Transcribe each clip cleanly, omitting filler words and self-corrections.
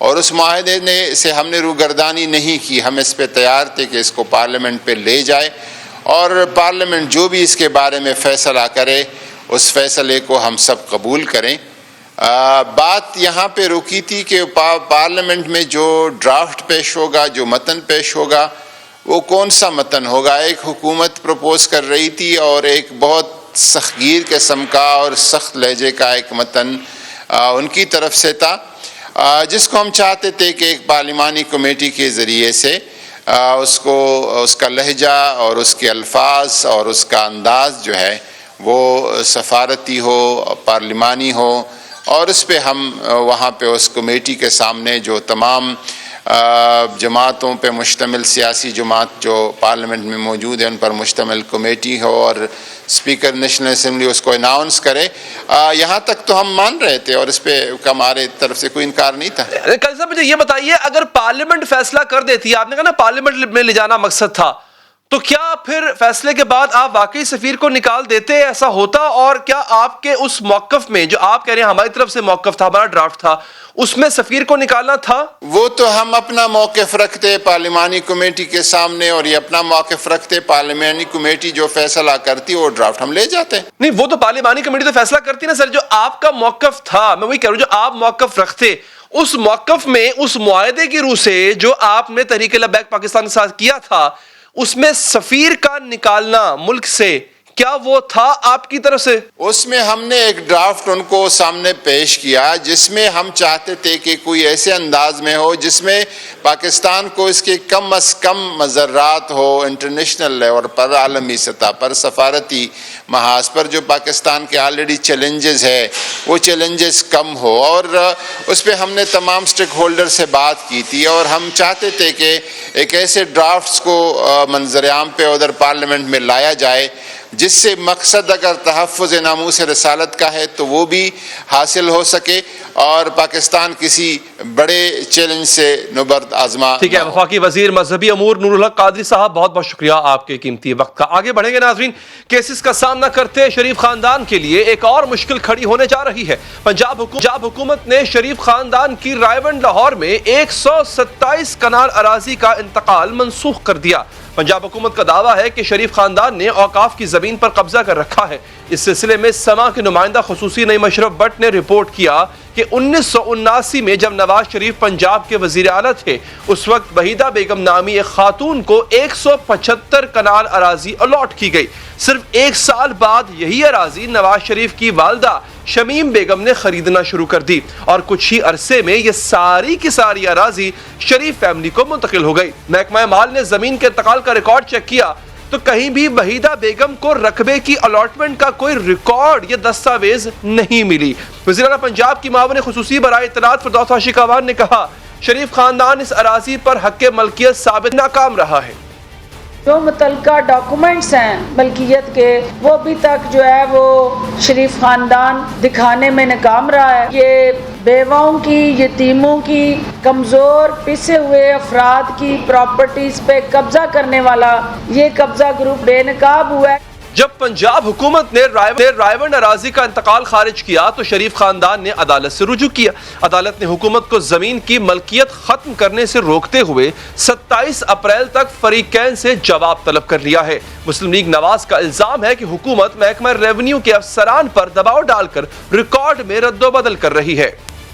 اور اس معاہدے سے ہم نے روگردانی نہیں کی. ہم اس پہ تیار تھے کہ اس کو پارلیمنٹ پہ لے جائے اور پارلیمنٹ جو بھی اس کے بارے میں فیصلہ کرے اس فیصلے کو ہم سب قبول کریں. بات یہاں پہ رکی تھی کہ پارلیمنٹ میں جو ڈرافٹ پیش ہوگا, جو متن پیش ہوگا, وہ کون سا متن ہوگا. ایک حکومت پروپوز کر رہی تھی اور ایک بہت سختگیر قسم کا اور سخت لہجے کا ایک متن ان کی طرف سے تھا, جس کو ہم چاہتے تھے کہ ایک پارلیمانی کمیٹی کے ذریعے سے اس کا لہجہ اور اس کے الفاظ اور اس کا انداز جو ہے وہ سفارتی ہو, پارلیمانی ہو, اور اس پہ ہم وہاں پہ اس کمیٹی کے سامنے جو تمام جماعتوں پہ مشتمل سیاسی جماعت جو پارلیمنٹ میں موجود ہیں ان پر مشتمل کمیٹی ہو اور اسپیکر نیشنل اسمبلی اس کو اناؤنس کرے. یہاں تک تو ہم مان رہے تھے اور اس پہ ہمارے طرف سے کوئی انکار نہیں تھا. قاضی صاحب مجھے یہ بتائیے, اگر پارلیمنٹ فیصلہ کر دیتی, آپ نے کہا نا پارلیمنٹ میں لے جانا مقصد تھا, تو کیا پھر فیصلے کے بعد آپ واقعی سفیر کو نکال دیتے, ایسا ہوتا؟ اور کیا آپ کے اس موقف میں جو آپ کہہ رہے ہیں ہماری طرف سے موقف تھا, ہمارا ڈرافٹ تھا, اس میں سفیر کو نکالنا تھا؟ وہ تو ہم اپنا موقف رکھتے پارلیمانی کمیٹی کے سامنے, اور یہ اپنا موقف رکھتے, پارلیمانی کمیٹی جو فیصلہ کرتی وہ ڈرافٹ ہم لے جاتے. نہیں, وہ تو پارلیمانی کمیٹی تو فیصلہ کرتی نا سر. جو آپ کا موقف تھا, میں وہی کہہ رہا ہوں, جو آپ موقف رکھتے, اس موقف میں اس معاہدے کی روح سے جو آپ نے تحریک لبیک پاکستان کے ساتھ کیا تھا, اس میں سفیر کا نکالنا ملک سے, کیا وہ تھا آپ کی طرف سے؟ اس میں ہم نے ایک ڈرافٹ ان کو سامنے پیش کیا جس میں ہم چاہتے تھے کہ کوئی ایسے انداز میں ہو جس میں پاکستان کو اس کے کم از کم مضرات ہو انٹرنیشنل لیول پر, عالمی سطح پر, سفارتی محاذ پر جو پاکستان کے آلریڈی چیلنجز ہے وہ چیلنجز کم ہو. اور اس پہ ہم نے تمام سٹیک ہولڈر سے بات کی تھی اور ہم چاہتے تھے کہ ایک ایسے ڈرافٹس کو منظر عام پہ ادھر پارلیمنٹ میں لایا جائے جس سے مقصد اگر تحفظ ناموس رسالت کا ہے تو وہ بھی حاصل ہو سکے اور پاکستان کسی بڑے چیلنج سے نبرد آزما. ٹھیک ہے, وفاقی وزیر مذہبی امور نور الحق قادری صاحب, بہت بہت شکریہ آپ کے قیمتی وقت کا. آگے بڑھیں گے ناظرین. کیسز کا سامنا کرتے شریف خاندان کے لیے ایک اور مشکل کھڑی ہونے جا رہی ہے. پنجاب حکومت نے شریف خاندان کی رائے ونڈ لاہور میں 127 کنال اراضی کا انتقال منسوخ کر دیا. پنجاب حکومت کا دعویٰ ہے کہ شریف خاندان نے اوقاف کی زمین پر قبضہ کر رکھا ہے. اس سلسلے میں سما کے نمائندہ خصوصی نعیم اشرف بٹ نے رپورٹ کیا کہ 1979 میں جب نواز شریف پنجاب کے وزیر اعلیٰ تھے, اس وقت وحیدہ بیگم نامی ایک خاتون کو 175 کنال اراضی الاٹ کی گئی. صرف ایک سال بعد یہی اراضی نواز شریف کی والدہ شمیم بیگم نے خریدنا شروع کر دی اور کچھ ہی عرصے میں یہ ساری کی ساری اراضی شریف فیملی کو منتقل ہو گئی. محکمہ مال نے زمین کے انتقال کا ریکارڈ چیک کیا تو کہیں بھی وحیدہ بیگم کو رقبے کی الاٹمنٹ کا کوئی ریکارڈ یا دستاویز نہیں ملی. وزیر اعلیٰ پنجاب کی معاون خصوصی برائے اطلاعات فردوس عاشق اعوان نے کہا شریف خاندان اس اراضی پر حق ملکیت ثابت ناکام رہا ہے. جو متعلقہ ڈاکومنٹس ہیں ملکیت کے وہ ابھی تک جو ہے وہ شریف خاندان دکھانے میں ناکام رہا ہے. یہ بیواؤں کی, یتیموں کی, کمزور پسے ہوئے افراد کی پراپرٹیز پہ قبضہ کرنے والا یہ قبضہ گروپ بے نقاب ہوا ہے. جب پنجاب حکومت نے رائے ونڈ اراضی کا انتقال خارج کیا تو شریف خاندان نے عدالت سے رجوع کیا. عدالت نے حکومت کو زمین کی ملکیت ختم کرنے سے روکتے ہوئے 27 اپریل تک فریقین سے جواب طلب کر لیا ہے. مسلم لیگ نواز کا الزام ہے کہ حکومت محکمہ ریونیو کے افسران پر دباؤ ڈال کر ریکارڈ میں رد و بدل کر رہی ہے.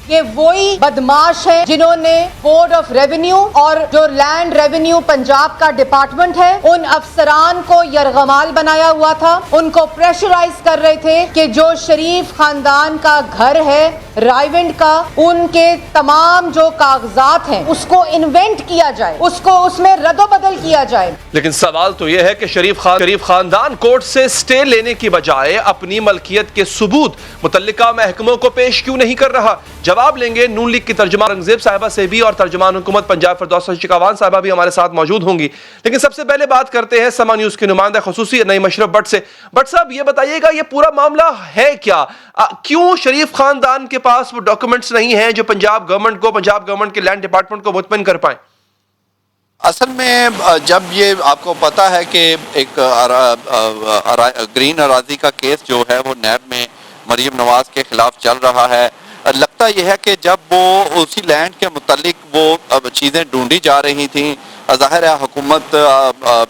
یہ وہی بدماش ہے جنہوں نے بورڈ آف ریونیو اور جو لینڈ ریونیو پنجاب کا ڈپارٹمنٹ ہے ان افسران کو یرغمال بنایا ہوا تھا. ان کو پریشرائز کر رہے تھے کہ جو شریف خاندان کا گھر ہے رائے ونڈ کا, ان کے تمام جو کاغذات ہیں اس کو انوینٹ کیا جائے, اس کو اس میں رد و بدل کیا جائے. لیکن سوال تو یہ ہے کہ شریف خاندان کورٹ سے سٹے لینے کی بجائے اپنی ملکیت کے ثبوت متعلقہ محکموں کو پیش کیوں نہیں کر رہا. جواب لیں گے نون لیگ کی ترجمان رنگزیب صاحبہ سے بھی, اور ترجمان حکومت پنجاب فردوس عاشق اعوان صاحبہ بھی ہمارے ساتھ موجود ہوں گی. لیکن سب سے پہلے بات کرتے ہیں سما نیوز کے نمائندہ خصوصی نعیم اشرف بٹ سے. بٹ صاحب یہ بتائیے گا یہ پورا معاملہ ہے کیا؟ کیوں شریف خاندان کے پاس وہ ڈاکومنٹس نہیں ہیں جو پنجاب گورنمنٹ کے لینڈ ڈپارٹمنٹ کو مطمئن کر پائیں؟ اصل میں جب یہ آپ کو پتا ہے کہ ایک گرین اراضی کا کیس جو ہے وہ نیب میں مریم نواز کے خلاف چل رہا ہے, لگتا یہ ہے کہ جب وہ اسی لینڈ کے متعلق وہ چیزیں ڈھونڈی جا رہی تھیں، ظاہر ہے حکومت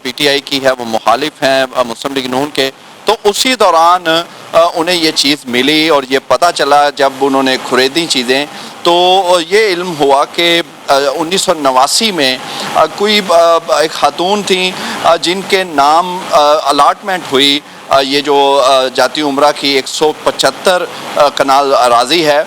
پی ٹی آئی کی ہے، وہ مخالف ہیں مسلم لیگ نون کے، تو اسی دوران انہیں یہ چیز ملی اور یہ پتہ چلا جب انہوں نے خریدی چیزیں تو یہ علم ہوا کہ 1989 میں کوئی ایک خاتون تھیں جن کے نام الاٹمنٹ ہوئی یہ جو جاتی عمرہ کی 175 کنال اراضی ہے،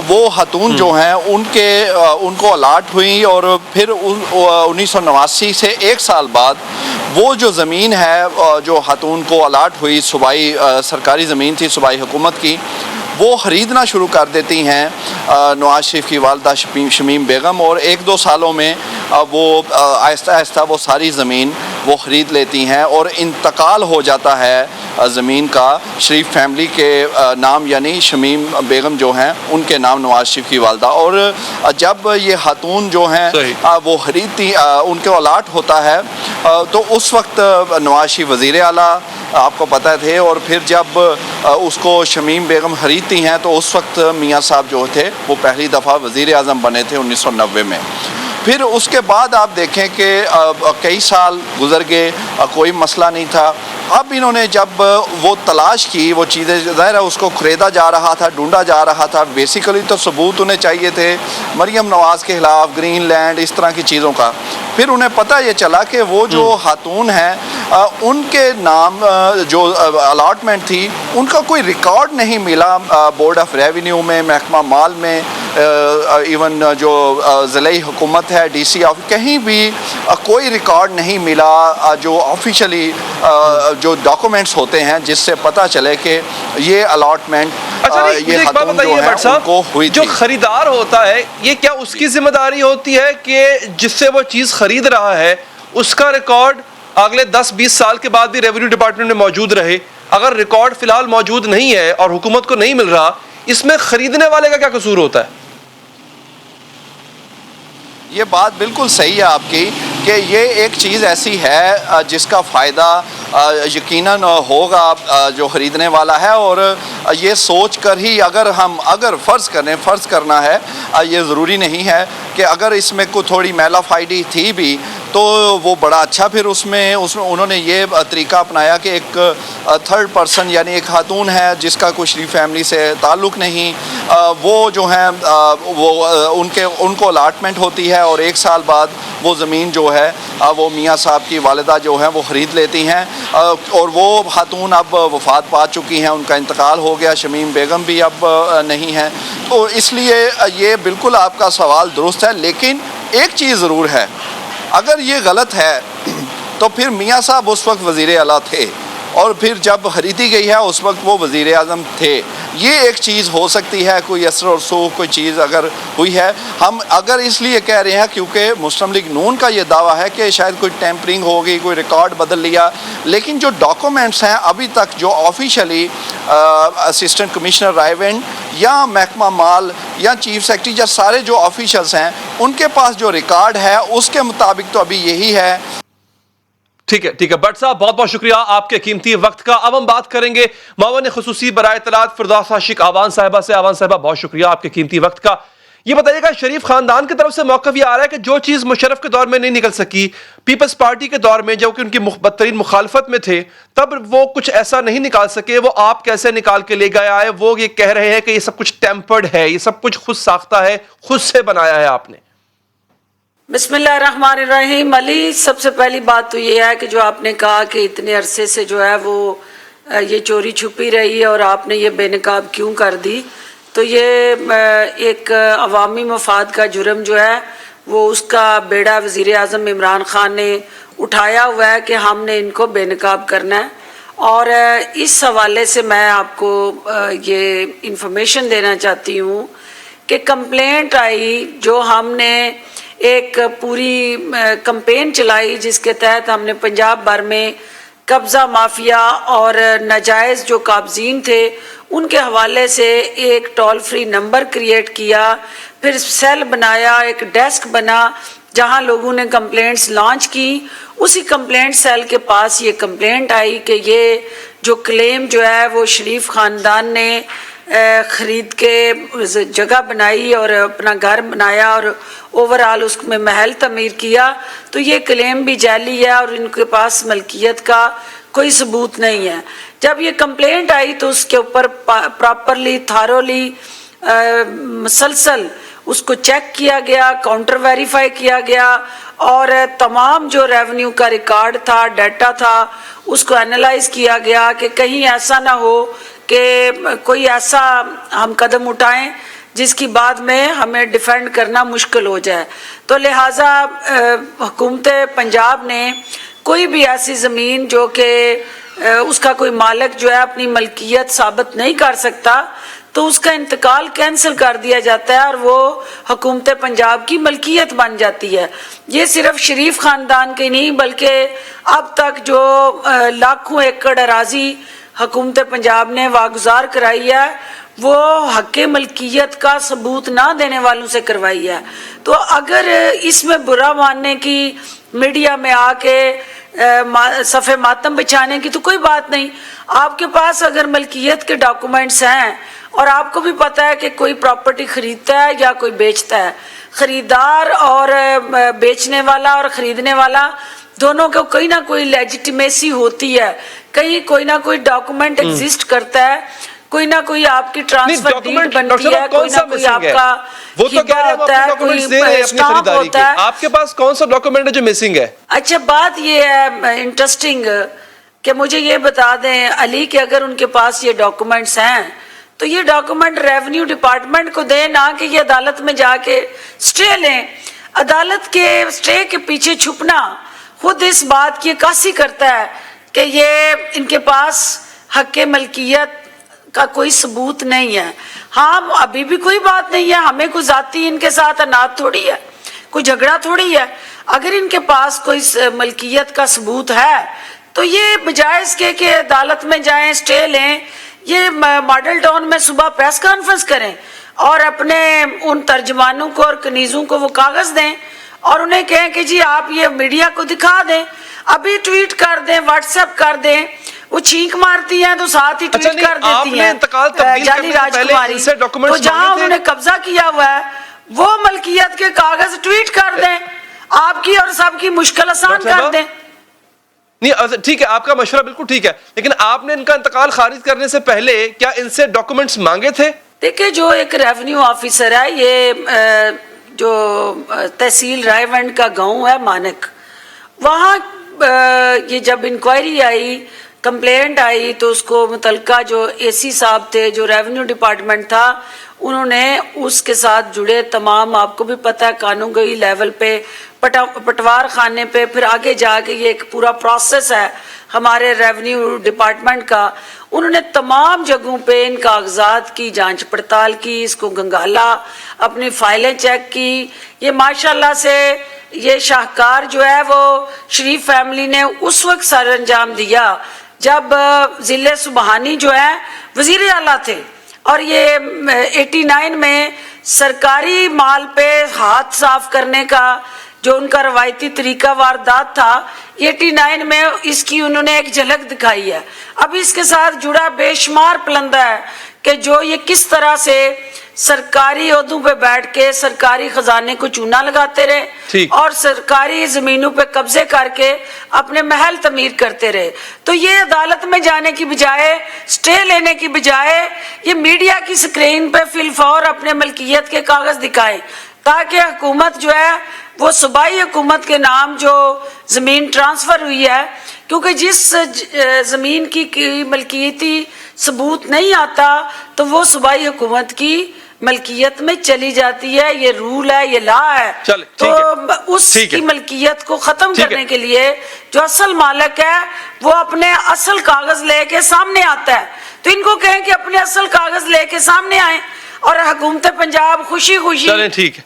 وہ خاتون جو ہیں ان کو الاٹ ہوئی، اور پھر 1989 سے ایک سال بعد وہ جو زمین ہے جو خاتون کو الاٹ ہوئی، صوبائی سرکاری زمین تھی صوبائی حکومت کی، وہ خریدنا شروع کر دیتی ہیں نواز شریف کی والدہ شمیم بیگم، اور 1-2 سالوں میں وہ آہستہ آہستہ وہ ساری زمین وہ خرید لیتی ہیں اور انتقال ہو جاتا ہے زمین کا شریف فیملی کے نام، یعنی شمیم بیگم جو ہیں ان کے نام، نواز شریف کی والدہ۔ اور جب یہ خاتون جو ہیں وہ خریدتی ان کو الاٹ ہوتا ہے تو اس وقت نواز شریف وزیر اعلیٰ آپ کو پتہ تھے، اور پھر جب اس کو شمیم بیگم خریدتی ہیں تو اس وقت میاں صاحب جو تھے وہ پہلی دفعہ وزیر اعظم بنے تھے 1990 میں۔ پھر اس کے بعد آپ دیکھیں کہ کئی سال گزر گئے، کوئی مسئلہ نہیں تھا۔ اب انہوں نے جب وہ تلاش کی وہ چیزیں، ظاہر ہے اس کو خریدا جا رہا تھا، ڈھونڈا جا رہا تھا، بیسیکلی تو ثبوت انہیں چاہیے تھے مریم نواز کے خلاف، گرین لینڈ، اس طرح کی چیزوں کا۔ پھر انہیں پتہ یہ چلا کہ وہ جو خاتون ہیں ان کے نام جو الاٹمنٹ تھی ان کا کوئی ریکارڈ نہیں ملا بورڈ آف ریونیو میں، محکمہ مال میں، ایون جو ضلعی حکومت ہے ڈی سی آفس، کہیں بھی کوئی ریکارڈ نہیں ملا جو آفیشلی جو ڈاکومنٹس ہوتے ہیں جس سے پتہ چلے کہ یہ الاٹمنٹ یہ خاتون جو ہے ان کو ہوئی تھی۔ جو خریدار ہوتا ہے یہ کیا اس کی ذمہ داری ہوتی ہے کہ جس سے وہ چیز خرید رہا ہے اس کا ریکارڈ اگلے 10-20 سال کے بعد بھی ریونیو ڈپارٹمنٹ میں موجود رہے؟ اگر ریکارڈ فی الحال موجود نہیں ہے اور حکومت کو نہیں مل رہا، اس میں خریدنے والے کا کیا قصور ہوتا ہے؟ یہ بات بالکل صحیح ہے آپ کی کہ یہ ایک چیز ایسی ہے جس کا فائدہ یقیناً ہوگا جو خریدنے والا ہے، اور یہ سوچ کر ہی اگر فرض کرنا ہے، یہ ضروری نہیں ہے کہ اگر اس میں کوئی تھوڑی میلا فائڈی تھی بھی تو وہ بڑا اچھا، پھر اس میں انہوں نے یہ طریقہ اپنایا کہ ایک تھرڈ پرسن یعنی ایک خاتون ہے جس کا کوئی شریف فیملی سے تعلق نہیں، وہ جو ہیں وہ ان کو الاٹمنٹ ہوتی ہے، اور 1 سال بعد وہ زمین جو ہے وہ میاں صاحب کی والدہ جو ہیں وہ خرید لیتی ہیں، اور وہ خاتون اب وفات پا چکی ہیں، ان کا انتقال ہو گیا، شمیم بیگم بھی اب نہیں ہیں۔ تو اس لیے یہ بالکل آپ کا سوال درست ہے، لیکن ایک چیز ضرور ہے، اگر یہ غلط ہے تو پھر میاں صاحب اس وقت وزیر اعلیٰ تھے، اور پھر جب خریدی گئی ہے اس وقت وہ وزیر اعظم تھے۔ یہ ایک چیز ہو سکتی ہے، کوئی اثر و رسوخ کوئی چیز اگر ہوئی ہے، ہم اگر اس لیے کہہ رہے ہیں کیونکہ مسلم لیگ نون کا یہ دعویٰ ہے کہ شاید کوئی ٹیمپرنگ ہوگی، کوئی ریکارڈ بدل لیا، لیکن جو ڈاکومنٹس ہیں ابھی تک جو آفیشلی اسسٹنٹ کمشنر رائیونڈ یا محکمہ مال یا چیف سیکرٹری یا سارے جو آفیشلز ہیں ان کے پاس جو ریکارڈ ہے اس کے مطابق تو ابھی یہی ہے۔ ٹھیک ہے بٹ صاحب بہت بہت شکریہ آپ کے قیمتی وقت کا۔ اب ہم بات کریں گے معاون خصوصی برائے اطلاعات فردوس عاشق آوان صاحبہ سے۔ آوان صاحبہ بہت شکریہ آپ کے قیمتی وقت کا۔ یہ بتائیے گا شریف خاندان کی طرف سے موقف یہ آ رہا ہے کہ جو چیز مشرف کے دور میں نہیں نکل سکی، پیپلز پارٹی کے دور میں جو کہ ان کی بدترین مخالفت میں تھے تب وہ کچھ ایسا نہیں نکال سکے، وہ آپ کیسے نکال کے لے گئے آئے؟ وہ یہ کہہ رہے ہیں کہ یہ سب کچھ ٹیمپرڈ ہے، یہ سب کچھ خود ساختہ ہے، خود سے بنایا ہے آپ نے۔ بسم اللہ الرحمن الرحیم۔ علی، سب سے پہلی بات تو یہ ہے کہ جو آپ نے کہا کہ اتنے عرصے سے جو ہے وہ یہ چوری چھپی رہی ہے اور آپ نے یہ بے نقاب کیوں کر دی، تو یہ ایک عوامی مفاد کا جرم جو ہے وہ اس کا بیڑا وزیر اعظم عمران خان نے اٹھایا ہوا ہے کہ ہم نے ان کو بے نقاب کرنا ہے۔ اور اس حوالے سے میں آپ کو یہ انفارمیشن دینا چاہتی ہوں کہ کمپلینٹ آئی، جو ہم نے ایک پوری کمپین چلائی جس کے تحت ہم نے پنجاب بھر میں قبضہ مافیا اور ناجائز جو قابضین تھے ان کے حوالے سے ایک ٹول فری نمبر کریٹ کیا، پھر سیل بنایا، ایک ڈیسک بنا جہاں لوگوں نے کمپلینٹس لانچ کی۔ اسی کمپلینٹ سیل کے پاس یہ کمپلینٹ آئی کہ یہ جو کلیم جو ہے وہ شریف خاندان نے خرید کے جگہ بنائی اور اپنا گھر بنایا اور اوور آل اس میں محل تعمیر کیا، تو یہ کلیم بھی جعلی ہے اور ان کے پاس ملکیت کا کوئی ثبوت نہیں ہے۔ جب یہ کمپلینٹ آئی تو اس کے اوپر پراپرلی تھارولی مسلسل اس کو چیک کیا گیا، کاؤنٹر ویریفائی کیا گیا، اور تمام جو ریونیو کا ریکارڈ تھا، ڈیٹا تھا، اس کو انالائز کیا گیا کہ کہیں ایسا نہ ہو کہ کوئی ایسا ہم قدم اٹھائیں جس کی بعد میں ہمیں ڈیفینڈ کرنا مشکل ہو جائے۔ تو لہٰذا حکومت پنجاب نے کوئی بھی ایسی زمین جو کہ اس کا کوئی مالک جو ہے اپنی ملکیت ثابت نہیں کر سکتا، تو اس کا انتقال کینسل کر دیا جاتا ہے اور وہ حکومت پنجاب کی ملکیت بن جاتی ہے۔ یہ صرف شریف خاندان کی نہیں بلکہ اب تک جو لاکھوں ایکڑ اراضی حکومت پنجاب نے واگزار کرائی ہے وہ حق ملکیت کا ثبوت نہ دینے والوں سے کروائی ہے۔ تو اگر اس میں برا ماننے کی، میڈیا میں آ کے صفحے ماتم بچھانے کی تو کوئی بات نہیں۔ آپ کے پاس اگر ملکیت کے ڈاکومنٹس ہیں اور آپ کو بھی پتہ ہے کہ کوئی پراپرٹی خریدتا ہے یا کوئی بیچتا ہے، خریدار اور بیچنے والا اور خریدنے والا دونوں کو کوئی نہ کوئی لیجیٹیمیسی ہوتی ہے، کہیں کوئی نہ کوئی ڈاکومنٹ ایگزسٹ کرتا ہے، کوئی نہ کوئی آپ کی ٹرانسفر ڈیڈ بنتی ہے، کوئی نہ کوئی آپ کا ہبہ ہوتا ہے، کوئی اسٹامپ ہوتا ہے۔ آپ کے پاس کون سا ڈاکومنٹ ہے جو مسنگ ہے؟ اچھا، بات یہ ہے انٹرسٹنگ کہ مجھے یہ بتا دیں علی کہ اگر ان کے پاس یہ ڈاکومنٹس ہیں تو یہ ڈاکومنٹ ریونیو ڈپارٹمنٹ کو دیں، نہ کہ یہ عدالت میں جا کے سٹے لیں۔ عدالت کے سٹے کے پیچھے چھپنا خود اس بات کی عکاسی کرتا ہے کہ یہ ان کے پاس حق ملکیت کا کوئی ثبوت نہیں ہے۔ ہاں، ابھی بھی کوئی بات نہیں ہے، ہمیں کوئی ذاتی ان کے ساتھ انات تھوڑی ہے، کوئی جھگڑا تھوڑی ہے۔ اگر ان کے پاس کوئی ملکیت کا ثبوت ہے تو یہ بجائے اس کے کہ عدالت میں جائیں سٹے لیں، یہ ماڈل ٹاؤن میں صبح پریس کانفرنس کریں اور اپنے ان ترجمانوں کو اور کنیزوں کو وہ کاغذ دیں اور انہیں کہیں کہ جی آپ یہ میڈیا کو دکھا دیں، ابھی ٹویٹ کر دیں، واٹس ایپ کر دیں۔ وہ چھینک مارتی ہیں تو ساتھ ہی ٹویٹ کر دیتی ہیں جعلی راجکماری، تو جہاں انہوں نے قبضہ کیا ہوا ہے وہ ملکیت کے کاغذ ٹویٹ کر دیں، آپ کی اور سب کی مشکل آسان کر دیں۔ نہیں ٹھیک ہے، آپ کا مشورہ بالکل ٹھیک ہے، لیکن آپ نے ان کا انتقال خارج کرنے سے پہلے کیا ان سے ڈاکومنٹس مانگے تھے؟ دیکھیں، جو ایک ریونیو آفیسر ہے، یہ جو تحصیل رائے ونڈ کا گاؤں ہے مانک، وہاں یہ جب انکوائری آئی، کمپلینٹ آئی، تو اس کو متعلقہ جو اے سی صاحب تھے، جو ریونیو ڈپارٹمنٹ تھا، انہوں نے اس کے ساتھ جڑے تمام، آپ کو بھی پتہ ہے قانونگوئی لیول پہ، پٹوار خانے پہ، پھر آگے جا کے یہ ایک پورا پروسیس ہے ہمارے ریونیو ڈپارٹمنٹ کا، انہوں نے تمام جگہوں پہ ان کاغذات کی جانچ پڑتال کی، اس کو گنگالا، اپنی فائلیں چیک کی۔ یہ ماشاءاللہ سے یہ شاہکار جو ہے وہ شریف فیملی نے اس وقت سر انجام دیا جب ضلع سبحانی جو ہے وزیر اعلیٰ تھے، اور یہ 89 میں سرکاری مال پہ ہاتھ صاف کرنے کا جو ان کا روایتی طریقہ واردات تھا، 89 میں اس کی انہوں نے ایک جھلک دکھائی ہے۔ اب اس کے ساتھ جڑا بے شمار پلندہ ہے کہ جو یہ کس طرح سے سرکاری عہدوں پہ بیٹھ کے سرکاری خزانے کو چونا لگاتے رہے اور سرکاری زمینوں پہ قبضے کر کے اپنے محل تعمیر کرتے رہے۔ تو یہ عدالت میں جانے کی بجائے، سٹے لینے کی بجائے، یہ میڈیا کی سکرین پہ فی الفور اپنے ملکیت کے کاغذ دکھائیں تاکہ حکومت جو ہے وہ صوبائی حکومت کے نام جو زمین ٹرانسفر ہوئی ہے، کیونکہ جس زمین کی ملکیتی ثبوت نہیں آتا تو وہ صوبائی حکومت کی ملکیت میں چلی جاتی ہے، یہ رول ہے، یہ لا ہے۔ تو اس کی ملکیت کو ختم کرنے کے لیے جو اصل مالک ہے وہ اپنے اصل کاغذ لے کے سامنے آتا ہے، تو ان کو کہیں کہ اپنے اصل کاغذ لے کے سامنے آئیں، اور حکومت پنجاب خوشی خوشی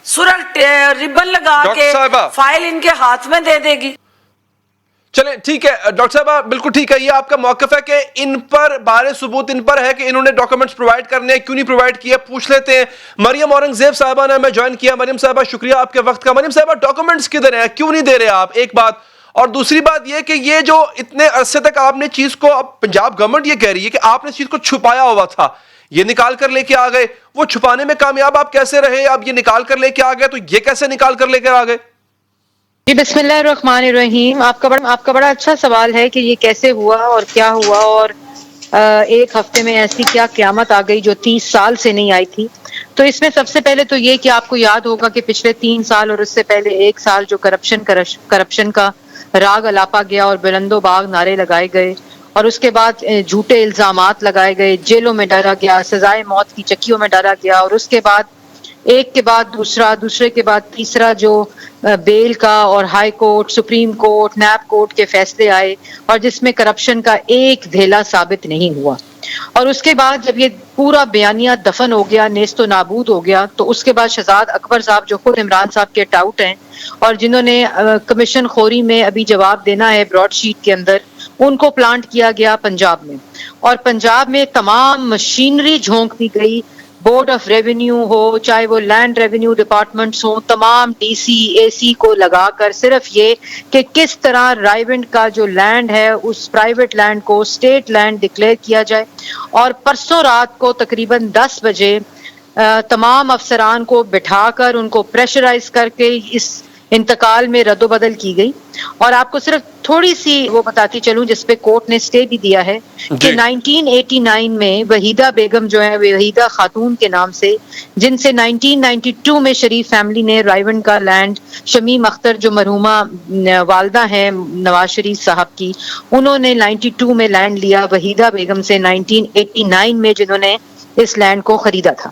سرخ ربن لگا کے فائل ان کے ہاتھ میں دے دے گی۔ چلیں ٹھیک ہے ڈاکٹر صاحبہ، بالکل ٹھیک ہے، یہ آپ کا موقف ہے کہ ان پر بارے ثبوت ان پر ہے کہ انہوں نے ڈاکومنٹس پرووائڈ کرنے ہیں، کیوں نہیں پرووائڈ کیا، پوچھ لیتے ہیں۔ مریم اورنگزیب صاحبہ نے ہمیں جوائن کیا۔ مریم صاحبہ شکریہ آپ کے وقت کا۔ مریم صاحبہ، ڈاکومنٹس کدھر ہیں، کیوں نہیں دے رہے آپ؟ ایک بات، اور دوسری بات یہ کہ یہ جو اتنے عرصے تک آپ نے چیز کو، اب پنجاب گورنمنٹ یہ کہہ رہی ہے کہ آپ نے چیز کو چھپایا ہوا تھا، یہ نکال کر لے کے آ گئے. وہ چھپانے میں کامیاب آپ کیسے رہے؟ اب یہ نکال کر لے کے آ گئے تو یہ کیسے نکال کر لے کر آ گئے؟ جی بسم اللہ الرحمن الرحیم. آپ کا بڑا اچھا سوال ہے کہ یہ کیسے ہوا اور کیا ہوا اور ایک ہفتے میں ایسی کیا قیامت آ گئی جو 30 سال سے نہیں آئی تھی. تو اس میں سب سے پہلے تو یہ کہ آپ کو یاد ہوگا کہ پچھلے 3 سال اور اس سے پہلے 1 سال جو کرپشن کا راگ الاپا گیا اور بلند و باغ نعرے لگائے گئے اور اس کے بعد جھوٹے الزامات لگائے گئے، جیلوں میں ڈالا گیا، سزائے موت کی چکیوں میں ڈالا گیا، اور اس کے بعد ایک کے بعد دوسرا، دوسرے کے بعد تیسرا جو بیل کا اور high court, supreme court, NAB court کے فیصلے آئے اور جس میں کرپشن کا ایک دھیلا ثابت نہیں ہوا. اور اس کے بعد جب یہ پورا بیانیہ دفن ہو گیا، نیست و نابود ہو گیا، تو اس کے بعد شہزاد اکبر صاحب جو خود عمران صاحب کے ٹاؤٹ ہیں اور جنہوں نے کمیشن خوری میں ابھی جواب دینا ہے براڈ شیٹ کے اندر، ان کو پلانٹ کیا گیا پنجاب میں. اور پنجاب میں تمام مشینری جھونک دی گئی، بورڈ آف ریونیو ہو، چاہے وہ لینڈ ریونیو ڈپارٹمنٹس ہوں، تمام ڈی سی اے سی کو لگا کر صرف یہ کہ کس طرح رائیونڈ کا جو لینڈ ہے اس پرائیویٹ لینڈ کو اسٹیٹ لینڈ ڈکلیئر کیا جائے. اور پرسوں رات کو تقریباً 10 بجے تمام افسران کو بٹھا کر ان کو پریشرائز کر کے اس انتقال میں رد و بدل کی گئی. اور آپ کو صرف تھوڑی سی وہ بتاتی چلوں جس پہ کورٹ نے اسٹے بھی دیا ہے کہ 1989 میں وحیدہ بیگم جو ہے، وحیدہ خاتون کے نام سے، جن سے 1992 میں شریف فیملی نے رائیونڈ کا لینڈ، شمیم اختر جو مرحومہ والدہ ہیں نواز شریف صاحب کی، انہوں نے 92 میں لینڈ لیا وحیدہ بیگم سے 1989 میں، جنہوں نے اس لینڈ کو خریدا تھا.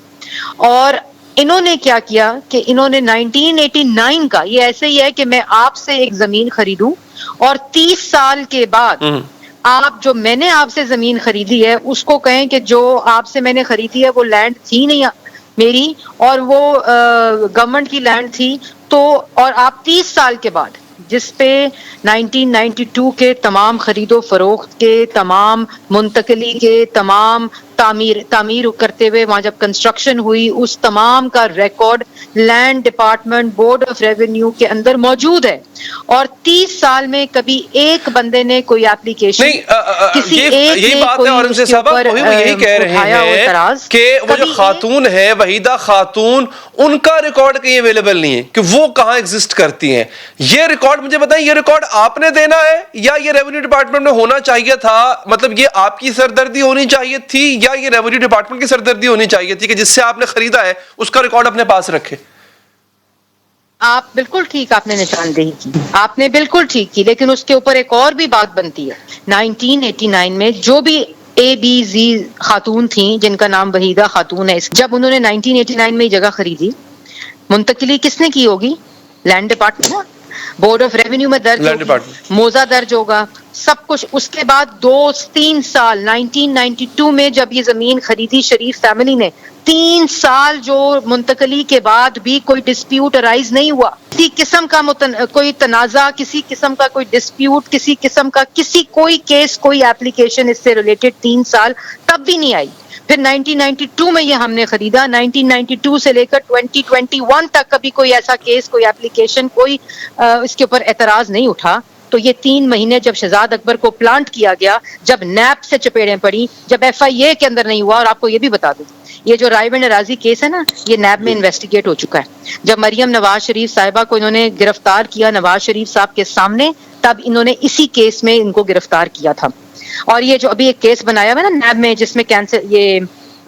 اور انہوں نے کیا کیا کہ انہوں نے 1989 کا، یہ ایسے ہی ہے کہ میں آپ سے ایک زمین خریدوں اور 30 سال کے بعد آپ جو میں نے آپ سے زمین خریدی ہے اس کو کہیں کہ جو آپ سے میں نے خریدی ہے وہ لینڈ تھی نہیں میری اور وہ گورنمنٹ کی لینڈ تھی، تو اور آپ 30 سال کے بعد جس پہ 1992 کے تمام خرید و فروخت کے، تمام منتقلی کے، تمام تعمیر کرتے ہوئے وہاں جب کنسٹرکشن ہوئی، اس تمام کا record land department board of revenue کے اندر موجود ہے. اور 30 سال میں کبھی ایک بندے نے کوئی ایپلیکیشن کسی ایک نے کوئی اس کے اوپر اٹھایا ہو اعتراض کہ وہ جو خاتون ہے وحیدہ خاتون، ان کا ریکارڈ کہیں اویلیبل نہیں ہے کہ وہ کہاں ایگزسٹ کرتی ہیں. یہ ریکارڈ مجھے بتائیں، یہ ریکارڈ آپ نے دینا ہے یا یہ ریونیو ڈپارٹمنٹ میں ہونا چاہیے تھا؟ مطلب یہ آپ کی سردردی ہونی چاہیے تھی یا یہ ریونیو ڈپارٹمنٹ کی سردردی ہونی چاہیے تھی کہ جس سے آپ نے خریدا ہے اس کا ریکارڈ اپنے پاس رکھے؟ آپ بالکل ٹھیک، آپ نے نشاندہی کی، آپ نے بالکل ٹھیک کی، لیکن اس کے اوپر ایک اور بھی بات بنتی ہے. 1989 میں جو بھی اے بی زی خاتون تھیں جن کا نام وحیدہ خاتون ہے، جب انہوں نے 1989 میں یہ جگہ خریدی، منتقلی کس نے کی ہوگی؟ Land department, board of revenue میں درج ہوگی، موزہ درج ہوگا، سب کچھ. اس کے بعد 2-3 سال 1992 میں جب یہ زمین خریدی شریف فیملی نے، 3 سال جو منتقلی کے بعد بھی کوئی ڈسپیوٹ ارائز نہیں ہوا، کسی قسم کا کوئی تنازع، کسی قسم کا کوئی ڈسپیوٹ، کسی قسم کا کوئی کیس، کوئی ایپلیکیشن اس سے ریلیٹڈ 3 سال تب بھی نہیں آئی. پھر 1992 میں یہ ہم نے خریدا، 1992 سے لے کر 2021 تک کبھی کوئی ایسا کیس، کوئی ایپلیکیشن، کوئی اس کے اوپر اعتراض نہیں اٹھا. تو یہ 3 مہینے جب شہزاد اکبر کو پلانٹ کیا گیا، جب نیب سے چپیڑیں پڑی، جب ایف آئی اے کے اندر نہیں ہوا. اور آپ کو یہ بھی بتا دوں، یہ جو رائیونڈ اراضی کیس ہے نا، یہ نیب میں انویسٹیگیٹ ہو چکا ہے. جب مریم نواز شریف صاحبہ کو انہوں نے گرفتار کیا نواز شریف صاحب کے سامنے، تب انہوں نے اسی کیس میں ان کو گرفتار کیا تھا. اور یہ جو ابھی ایک کیس بنایا ہوا ہے نا نیب میں، جس میں کینسر یہ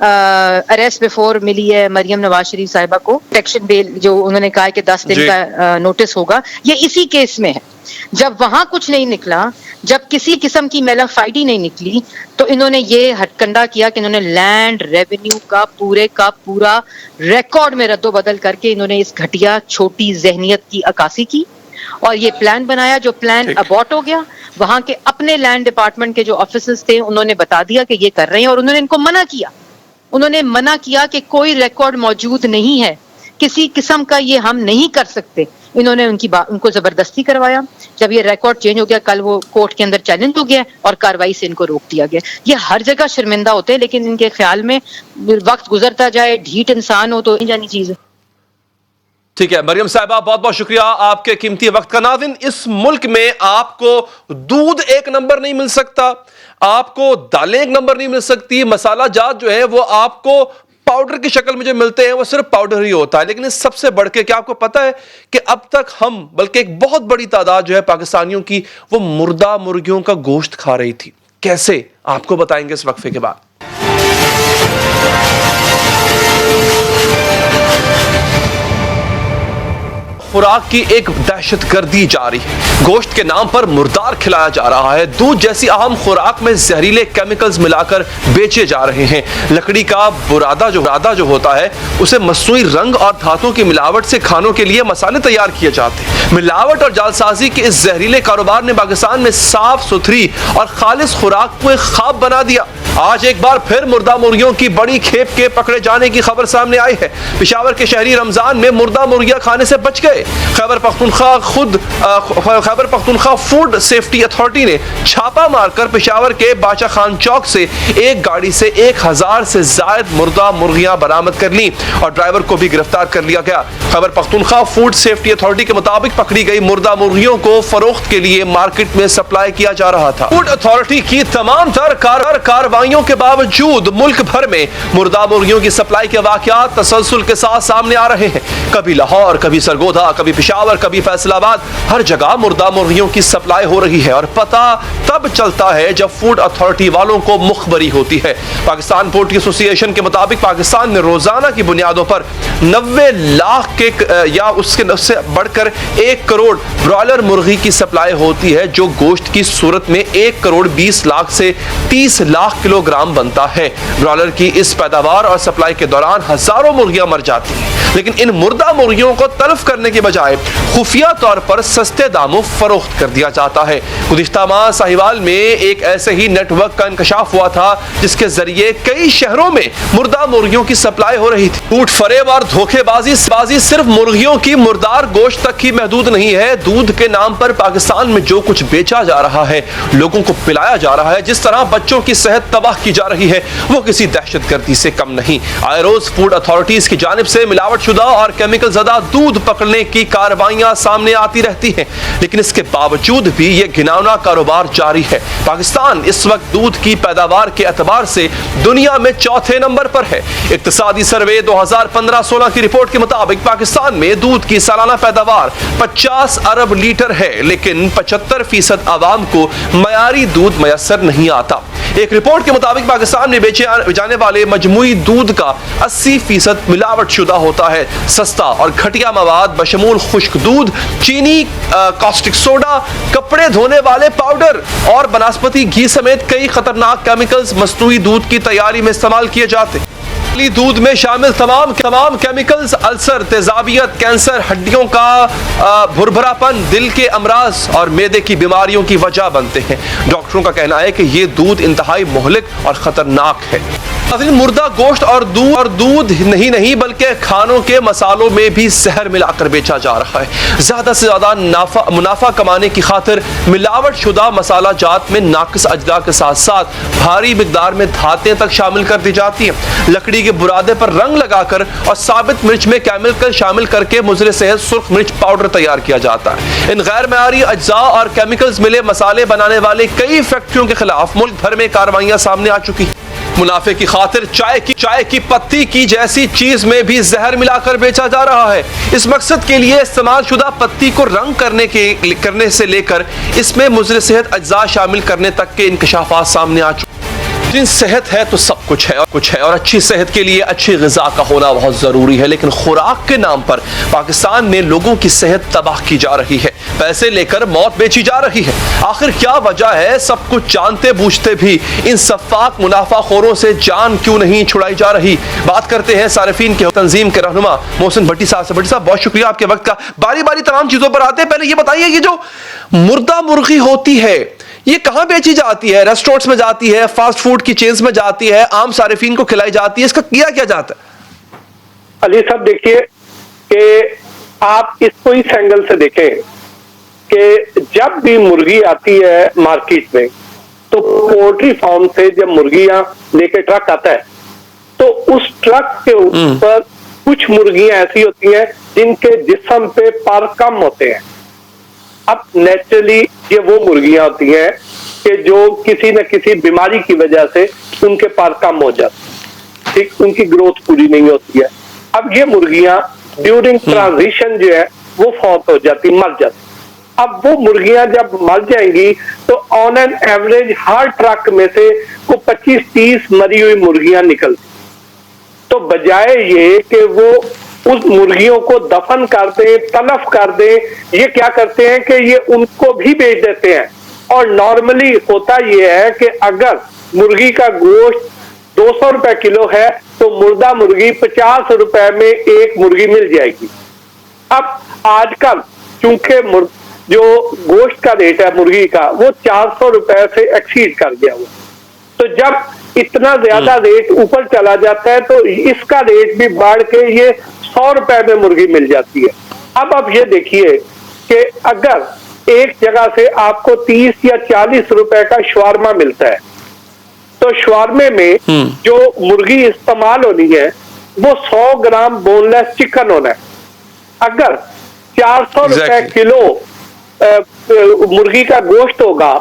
اریسٹ بفور ملی ہے مریم نواز شریف صاحبہ کو، پروٹیکشن بیل جو انہوں نے کہا کہ 10 دن کا نوٹس ہوگا، یہ اسی کیس میں ہے. جب وہاں کچھ نہیں نکلا، جب کسی قسم کی میلافائڈی نہیں نکلی، تو انہوں نے یہ ہتکنڈا کیا کہ انہوں نے لینڈ ریونیو کا پورا ریکارڈ میں رد و بدل کر کے انہوں نے اس گھٹیا چھوٹی ذہنیت کی عکاسی کی اور یہ پلان بنایا، جو پلان ابورٹ ہو گیا. وہاں کے اپنے لینڈ ڈپارٹمنٹ کے جو آفیسرز تھے انہوں نے بتا دیا کہ یہ کر رہے ہیں، اور انہوں نے ان کو منع کیا. انہوں نے منع کیا کہ کوئی ریکارڈ موجود نہیں ہے، کسی قسم کا یہ ہم نہیں کر سکتے. انہوں نے ان کو زبردستی کروایا. جب یہ ریکارڈ چینج ہو گیا، کل وہ کورٹ کے اندر چیلنج ہو گیا اور کاروائی سے ان کو روک دیا گیا. یہ ہر جگہ شرمندہ ہوتے ہیں، لیکن ان کے خیال میں وقت گزرتا جائے، ڈھیٹ انسان ہو تو نہیں جانی چیز ہے. ٹھیک ہے مریم صاحبہ، بہت بہت شکریہ آپ کے قیمتی وقت کا۔ ناظرین، اس ملک میں آپ کو دودھ ایک نمبر نہیں مل سکتا، آپ کو دالیں ایک نمبر نہیں مل سکتی، مسالہ جات جو ہے وہ آپ کو پاؤڈر کی شکل میں جو ملتے ہیں وہ صرف پاؤڈر ہی ہوتا ہے۔ لیکن اس سب سے بڑھ کے کیا آپ کو پتا ہے کہ اب تک ہم بلکہ ایک بہت بڑی تعداد جو ہے پاکستانیوں کی وہ مردہ مرغیوں کا گوشت کھا رہی تھی؟ کیسے؟ آپ کو بتائیں گے اس وقفے کے بعد۔ خوراک کی ایک دہشت گردی جاری ہے، گوشت کے نام پر مردار کھلایا جا رہا ہے، دودھ جیسی اہم خوراک میں زہریلے کیمیکلز ملا کر بیچے جا رہے ہیں، لکڑی کا برادہ جو ہوتا ہے اسے مصنوعی رنگ اور دھاتوں کی ملاوٹ سے کھانوں کے لیے مسالے تیار کیے جاتے ہیں۔ ملاوٹ اور جعلسازی کے اس زہریلے کاروبار نے پاکستان میں صاف ستھری اور خالص خوراک کو ایک خواب بنا دیا۔ آج ایک بار پھر مردہ مرغیوں کی بڑی کھیپ کے پکڑے جانے کی خبر سامنے آئی ہے۔ پشاور کے شہری رمضان میں مردہ مرغیاں کھانے سے بچ گئے۔ Khyber Pakhtunkhwa food safety authority نے چھاپا مار کر پشاور کے بادشاہ خان چوک سے ایک گاڑی سے 1000 سے زائد مردہ مرغیاں برآمد کر لی اور ڈرائیور کو بھی گرفتار کر لیا گیا۔ Khyber Pakhtunkhwa food safety authority کے مطابق پکڑی گئی مردہ مرغیوں کو فروخت کے لیے مارکیٹ میں سپلائی کیا جا رہا تھا۔ فوڈ اتھارٹی کی تمام تر کارروائیوں کے باوجود ملک بھر میں مردہ مرغیوں کی سپلائی کے واقعات تسلسل کے ساتھ سامنے آ رہے ہیں۔ کبھی لاہور، کبھی سرگودا، کبھی پشاور، کبھی فیصل آباد، ہر جگہ مردہ مرغیوں کی سپلائی ہو رہی ہے اور پتہ تب چلتا ہے جب فوڈ اتھارٹی والوں کو مخبری ہوتی ہے۔ پاکستان پولٹری ایسوسی ایشن کے مطابق پاکستان میں روزانہ کی بنیادوں پر 90 لاکھ کے یا اس سے بڑھ کر 1 کروڑ برائلر مرغی کی سپلائی ہوتی ہے، جو گوشت کی صورت میں 1 کروڑ 20 لاکھ سے 30 لاکھ کلو گرام بنتا ہے۔ برائلر کی اس پیداوار اور سپلائی کے دوران ہزاروں مرغیاں مر جاتی ہیں، لیکن ان مردہ مرغیوں کو تلف کرنے کے بجائے خفیہ طور پر سستے داموں فروخت کر دیا جاتا ہے۔ گزشتہ ماہ ساہیوال میں ایک ایسے ہی نیٹ ورک کا انکشاف ہوا تھا جس کے ذریعے کئی شہروں میں مردہ مرغیوں کی سپلائی ہو رہی تھی۔ جھوٹ، فریب اور دھوکے بازی صرف مرغیوں کی مردار گوشت تک ہی محدود نہیں ہے۔ دودھ کے نام پر پاکستان میں جو کچھ بیچا جا رہا ہے، لوگوں کو پلایا جا رہا ہے، جس طرح بچوں کی صحت تباہ کی جا رہی ہے، وہ کسی دہشت گردی سے کم نہیں۔ آئے روز فوڈ اتھارٹیز کی جانب سے ملاوٹ شدہ اور کیمیکل زدہ دودھ پکڑنے کی کارروائیاں سامنے آتی رہتی ہیں، لیکن اس کے باوجود بھی یہ گھناؤنا کاروبار جاری ہے۔ پاکستان اس وقت دودھ کی پیداوار کے اعتبار سے دنیا میں 4تھے نمبر پر ہے۔ اقتصادی سروے 2015-16 کی رپورٹ کے مطابق پاکستان میں دودھ کی سالانہ پیداوار 50 ارب لیٹر ہے، لیکن 75% عوام کو معیاری دودھ میسر نہیں آتا۔ ایک رپورٹ کے مطابق پاکستان میں بیچے جانے والے مجموعی دودھ کا 80% ملاوٹ شدہ ہوتا ہے۔ سستا اور گھٹیا مواد بشمول خشک دودھ، چینی، کاسٹک سوڈا، کپڑے دھونے والے پاؤڈر اور بناسپتی گھی سمیت کئی خطرناک کیمیکلز مصنوعی دودھ کی تیاری میں استعمال کیے جاتے ہیں۔ دودھ میں شامل تمام کیمیکلز السر، تیزابیت، کینسر، ہڈیوں کا بھربھرا پن، دل کے امراض اور معدے کی بیماریوں کی وجہ بنتے ہیں۔ ڈاکٹروں کا کہنا ہے کہ یہ دودھ انتہائی مہلک اور خطرناک ہے۔ مردہ گوشت اور دودھ نہیں بلکہ کھانوں کے مسالوں میں بھی زہر ملا کر بیچا جا رہا ہے۔ زیادہ سے زیادہ منافع کمانے کی خاطر ملاوٹ شدہ مسالہ جات میں ناقص اجزاء کے ساتھ ساتھ بھاری مقدار میں دھاتیں تک شامل کر دی جاتی ہیں۔ لکڑی کے برادے پر رنگ لگا کر اور ثابت مرچ میں کیمیکل شامل کر کے مضر صحت سرخ مرچ پاؤڈر تیار کیا جاتا ہے۔ ان غیر معیاری اجزاء اور کیمیکلز ملے مسالے بنانے والے کئی فیکٹریوں کے خلاف ملک بھر میں کارروائیاں سامنے آ چکی ہیں۔ منافع کی خاطر چائے کی پتی کی جیسی چیز میں بھی زہر ملا کر بیچا جا رہا ہے۔ اس مقصد کے لیے استعمال شدہ پتی کو رنگ کرنے سے لے کر اس میں مضر صحت اجزاء شامل کرنے تک کے انکشافات سامنے آ چکے۔ جن صحت ہے تو سب کچھ ہے اور اچھی صحت کے لیے اچھی غذا کا ہونا بہت ضروری ہے، لیکن خوراک کے نام پر پاکستان میں لوگوں کی صحت تباہ کی جا رہی ہے، پیسے لے کر موت بیچی جا رہی ہے۔ آخر کیا وجہ ہے؟ سب کچھ جانتے بوجھتے بھی ان سفاک منافع خوروں سے جان کیوں نہیں چھڑائی جا رہی؟ بات کرتے ہیں صارفین کے تنظیم کے رہنما محسن بھٹی صاحب سے۔ بھٹی صاحب بہت شکریہ آپ کے وقت کا۔ باری باری تمام چیزوں پر آتے ہیں، پہلے یہ بتائیے یہ جو مردہ مرغی ہوتی ہے یہ کہاں بیچی جاتی ہے؟ ریسٹورنٹس میں جاتی ہے، فاسٹ فوڈ کی چینز میں جاتی ہے، عام صارفین کو کھلائی جاتی ہے، اس کا کیا جاتا ہے؟ علی صاحب دیکھیے کہ آپ اس کو اس اینگل سے دیکھیں کہ جب بھی مرغی آتی ہے مارکیٹ میں تو پولٹری فارم سے جب مرغیاں لے کے ٹرک آتا ہے تو اس ٹرک کے اوپر کچھ مرغیاں ایسی ہوتی ہیں جن کے جسم پہ پر کم ہوتے ہیں. اب نیچرلی یہ وہ مرغیاں ہوتی ہیں کہ جو کسی نہ کسی بیماری کی وجہ سے ان کے پر کم ہو جاتے، ٹھیک، ان کی گروتھ پوری نہیں ہوتی ہے. اب یہ مرغیاں ڈیورنگ ٹرانزیشن جو ہے وہ فوت ہو جاتی، مر جاتی. اب وہ مرغیاں جب مر جائیں گی تو آن این ایوریج ہر ٹرک میں سے کو 25-30 مری ہوئی مرغیاں نکلتی. تو بجائے یہ کہ وہ اس مرغیوں کو دفن کر دیں، تلف کر دیں، یہ کیا کرتے ہیں کہ یہ ان کو بھی بیچ دیتے ہیں. اور نارملی ہوتا یہ ہے کہ اگر مرغی کا گوشت 200 روپے کلو ہے تو مردہ مرغی 50 روپے میں ایک مرغی مل جائے گی. اب آج کل چونکہ جو گوشت کا ریٹ ہے مرغی کا وہ 400 روپے سے ایکسیڈ کر گیا ہوا، تو جب اتنا زیادہ ریٹ اوپر چلا جاتا ہے تو اس کا ریٹ بھی بڑھ کے یہ 100 روپے میں مرغی مل جاتی ہے. اب آپ یہ دیکھیے کہ اگر ایک جگہ سے آپ کو 30 یا 40 روپے کا شوارما ملتا ہے تو شوارمے میں جو مرغی استعمال ہونی ہے وہ 100 گرام بون لیس چکن ہونا ہے. اگر 400 روپے کلو مرغی کا گوشت ہوگا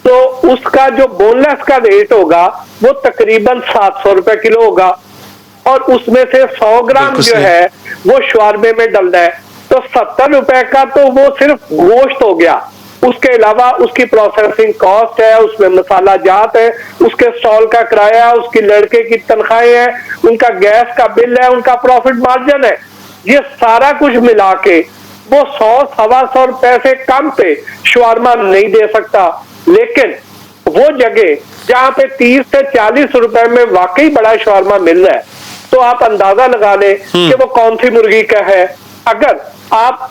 تو اس کا جو بون لیس کا ریٹ ہوگا وہ تقریباً 700 روپے کلو ہوگا، اور اس میں سے 100 گرام جو ہے وہ شوارمے میں ڈلنا ہے تو 70 روپے کا تو وہ صرف گوشت ہو گیا. اس کے علاوہ اس کی پروسیسنگ کاسٹ ہے، اس میں مسالہ جات ہے، اس کے اسٹال کا کرایہ، اس کی لڑکے کی تنخواہیں ہیں، ان کا گیس کا بل ہے، ان کا پروفٹ مارجن ہے. یہ سارا کچھ ملا کے وہ 100-125 روپے سے کم پہ شوارما نہیں دے سکتا. لیکن وہ جگہ جہاں پہ 30 سے 40 روپے میں واقعی بڑا شوارما مل رہا ہے تو آپ اندازہ لگا لیں کہ وہ کون سی مرغی کا ہے. اگر آپ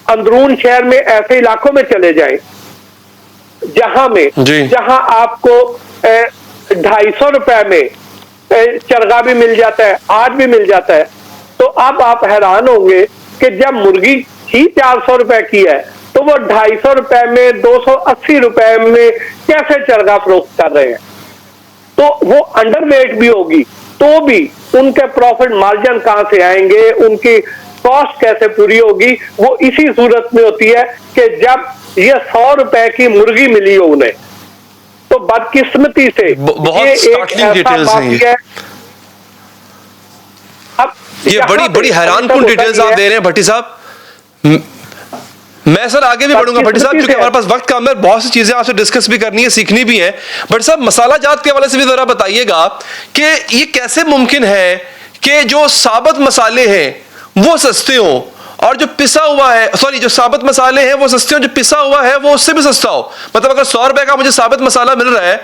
اندرون شہر میں ایسے علاقوں میں چلے جائیں جہاں آپ کو 250 روپے میں چرگا بھی مل جاتا ہے، آج بھی مل جاتا ہے، تو اب آپ حیران ہوں گے کہ جب مرغی ہی 400 روپے کی ہے تو وہ 250 روپے میں 280 روپے میں کیسے چرگا فروخت کر رہے ہیں. تو وہ انڈر ویٹ بھی ہوگی تو بھی ان کے پروفٹ مارجن کہاں سے آئیں گے، ان کی کاسٹ کیسے پوری ہوگی. وہ اسی صورت میں ہوتی ہے کہ جب یہ 100 روپے کی مرغی ملی ہو انہیں، تو بدقسمتی سے بہت یہ بڑی حیران کن ڈیٹیلز آپ دے رہے ہیں بھٹی صاحب. میں سر آگے بھی بڑھوں گا بھٹی صاحب کیونکہ ہمارے پاس وقت کم ہے، بہت سی چیزیں آپ سے ڈسکس بھی کرنی ہے، سیکھنی بھی ہے. بھٹی صاحب مسالہ جات کے حوالے سے بھی ذرا بتائیے گا کہ یہ کیسے ممکن ہے کہ جو ثابت مسالے ہیں وہ سستے ہوں اور جو پسا ہوا ہے جو ثابت مسالے ہیں وہ سستے ہوں، جو پسا ہوا ہے وہ اس سے بھی سستا ہو. مطلب اگر 100 روپے کا مجھے ثابت مسالہ مل رہا ہے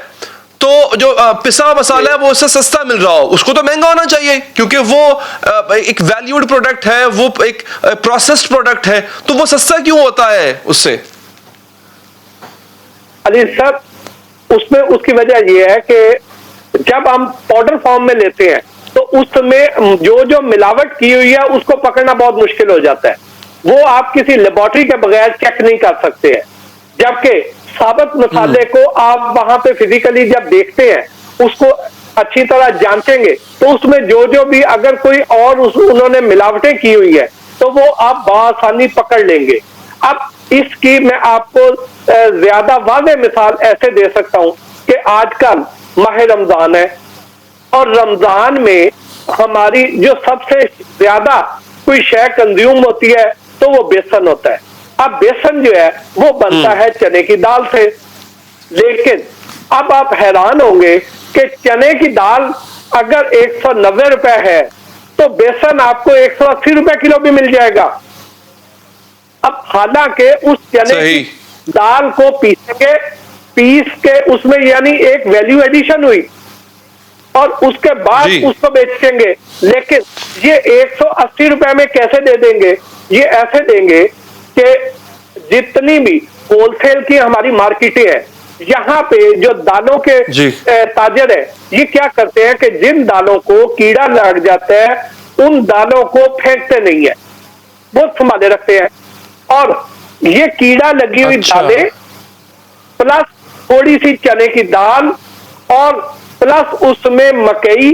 تو جو پسا مسالہ ہے وہ اس سے سستا مل رہا ہو، اس کو تو مہنگا ہونا چاہیے کیونکہ وہ ایک ویلیوڈ پروڈکٹ ہے، وہ ایک پروسیسڈ پروڈکٹ ہے، تو وہ سستا کیوں ہوتا ہے اس سے؟ علی صاحب اس کی وجہ یہ ہے کہ جب ہم پاؤڈر فارم میں لیتے ہیں تو اس میں جو ملاوٹ کی ہوئی ہے اس کو پکڑنا بہت مشکل ہو جاتا ہے. وہ آپ کسی لیبارٹری کے بغیر چیک نہیں کر سکتے ہیں، جبکہ ثابت مسالے کو آپ وہاں پہ فزیکلی جب دیکھتے ہیں اس کو اچھی طرح جانچیں گے تو اس میں جو بھی اگر کوئی اور انہوں نے ملاوٹیں کی ہوئی ہے تو وہ آپ بآسانی پکڑ لیں گے. اب اس کی میں آپ کو زیادہ واضح مثال ایسے دے سکتا ہوں کہ آج کل ماہ رمضان ہے اور رمضان میں ہماری جو سب سے زیادہ کوئی شے کنزیوم ہوتی ہے تو وہ بیسن ہوتا ہے. اب بیسن جو ہے وہ بنتا ہے چنے کی دال سے، لیکن اب آپ حیران ہوں گے کہ چنے کی دال اگر 190 روپے ہے تو بیسن آپ کو 180 روپے کلو بھی مل جائے گا. اب حالانکہ اس چنے کی دال کو پیس کے اس میں یعنی ایک ویلیو ایڈیشن ہوئی اور اس کے بعد اس کو بیچیں گے، لیکن یہ 180 روپے میں کیسے دے دیں گے؟ یہ ایسے دیں گے کہ جتنی بھی ہول سیل کی ہماری مارکیٹیں ہیں یہاں پہ جو دالوں کے تاجر ہیں یہ کیا کرتے ہیں کہ جن دالوں کو کیڑا لگ جاتا ہے ان دالوں کو پھینکتے نہیں ہیں، وہ سنبھالے رکھتے ہیں. اور یہ کیڑا لگی ہوئی دالیں پلس تھوڑی سی چنے کی دال اور پلس اس میں مکئی